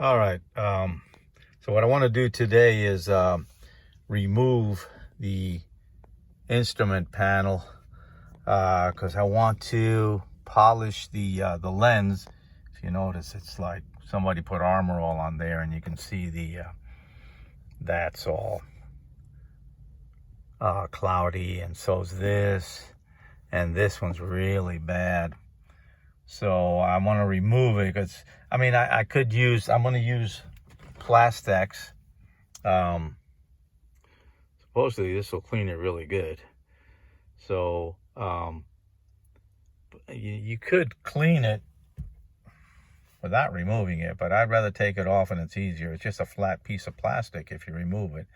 All right. So what I want to do today is remove the instrument panel because I want to polish the lens. If you notice, it's like somebody put Armor All on there, and you can see the that's all cloudy, and so's this, and this one's really bad. So I want to remove it because I'm going to use PlastX. Supposedly this will clean it really good. So you could clean it without removing it, but I'd rather take it off, and it's easier. It's just a flat piece of plastic if you remove it.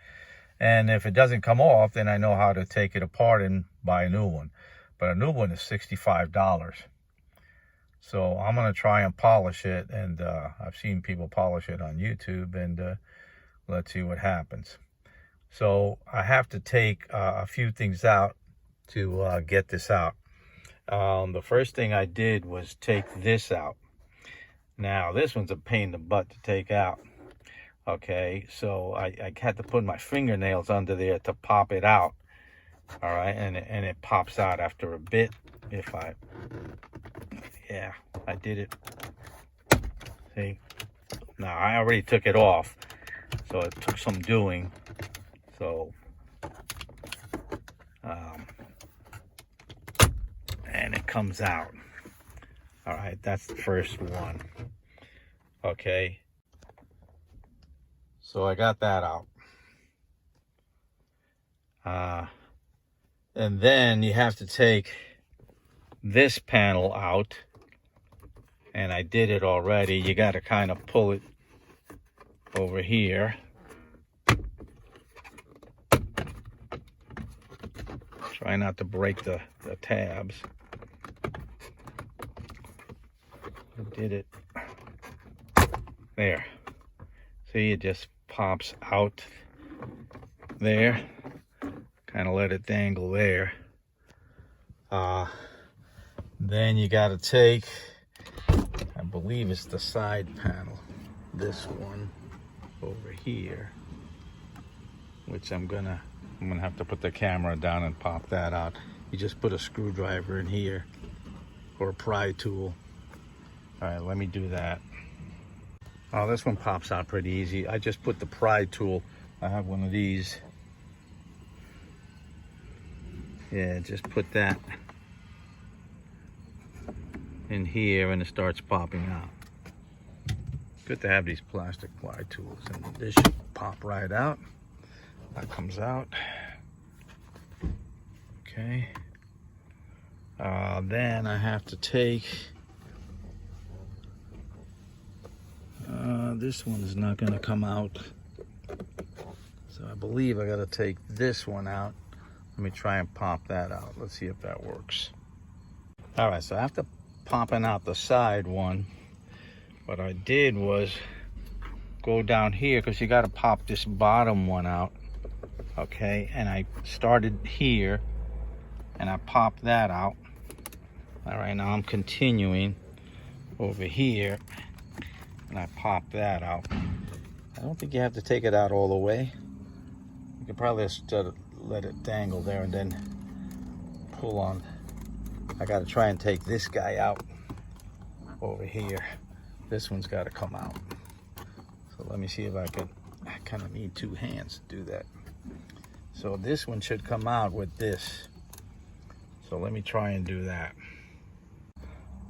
And if it doesn't come off, then I know how to take it apart and buy a new one. But a new one is $65. So I'm going to try and polish it, and I've seen people polish it on YouTube, and let's see what happens. So I have to take a few things out to get this out. The first thing I did was take this out. Now, this one's a pain in the butt to take out. Okay, so I had to put my fingernails under there to pop it out. All right, and it pops out after a bit. Yeah, I did it. See? Now, I already took it off, so it took some doing. So, and it comes out. All right, that's the first one. Okay. So I got that out. And then you have to take this panel out. And I did it already. You got to kind of pull it over here. Try not to break the tabs. I did it. There. See, it just pops out there. Kind of let it dangle there. Then you got to take, I believe it's the side panel, this one over here, which I'm gonna have to put the camera down and pop that out. You just put a screwdriver in here or a pry tool. All right, let me do that. Oh, this one pops out pretty easy. I just put the pry tool. I have one of these. Yeah, just put that in here and it starts popping out. Good to have these plastic pry tools, and this should pop right out. That comes out. Okay. Then I have to take this one is not going to come out, so I believe I got to take this one out. Let me try and pop that out. Let's see if that works. All right, so after popping out the side one, what I did was go down here, because you got to pop this bottom one out. Okay, and I started here and I popped that out. All right, now I'm continuing over here and I pop that out. I don't think you have to take it out all the way. You can probably just let it dangle there and then pull on. I got to try and take this guy out over here. This one's got to come out. So let me see if I can. I kind of need two hands to do that. So this one should come out with this. So let me try and do that.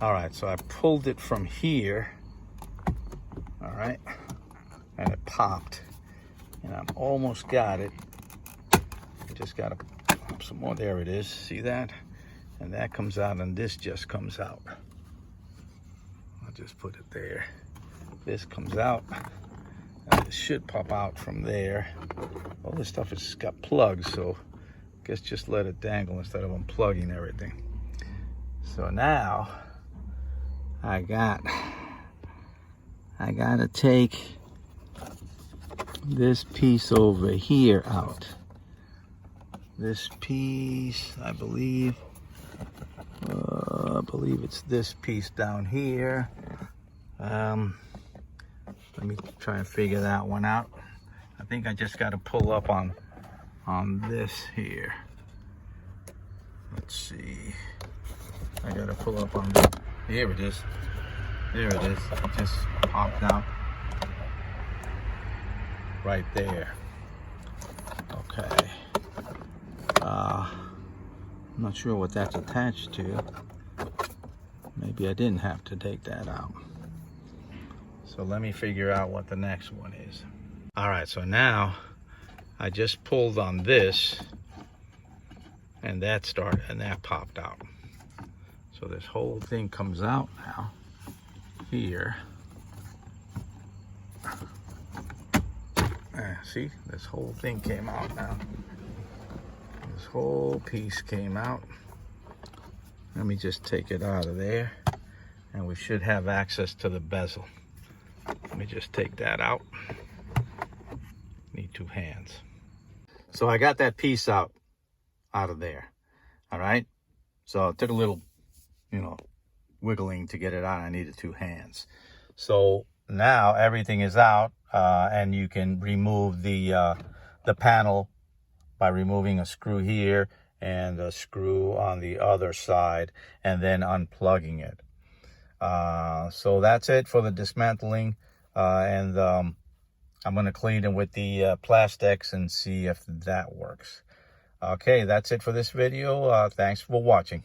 All right, so I pulled it from here. All right, and it popped, and I've almost got it. I just got to pop some more. There it is. See that? And that comes out, and this just comes out. I'll just put it there. This comes out. And it should pop out from there. All this stuff has got plugs, so I guess just let it dangle instead of unplugging everything. So now I gotta take this piece over here out. This piece, I believe it's this piece down here. Let Let me try and figure that one out. I think I just got to pull up on this here. Let's see. I got to pull up on this. Here it is. There it is. It just popped out right there. Okay. I'm not sure what that's attached to. Maybe I didn't have to take that out. So let me figure out what the next one is. All right, so now I just pulled on this and that started and that popped out. So this whole thing comes out now here. See, this whole thing came out now. This whole piece came out. Let me just take it out of there and we should have access to the bezel. Let me just take that out. Need two hands. So I got that piece out of there. All right. So it took a little, wiggling to get it out. I needed two hands. So now everything is out, and you can remove the panel by removing a screw here and a screw on the other side, and then unplugging it. So that's it for the dismantling, and I'm going to clean it with the PlastX and see if that works. Okay, that's it for this video. Thanks for watching.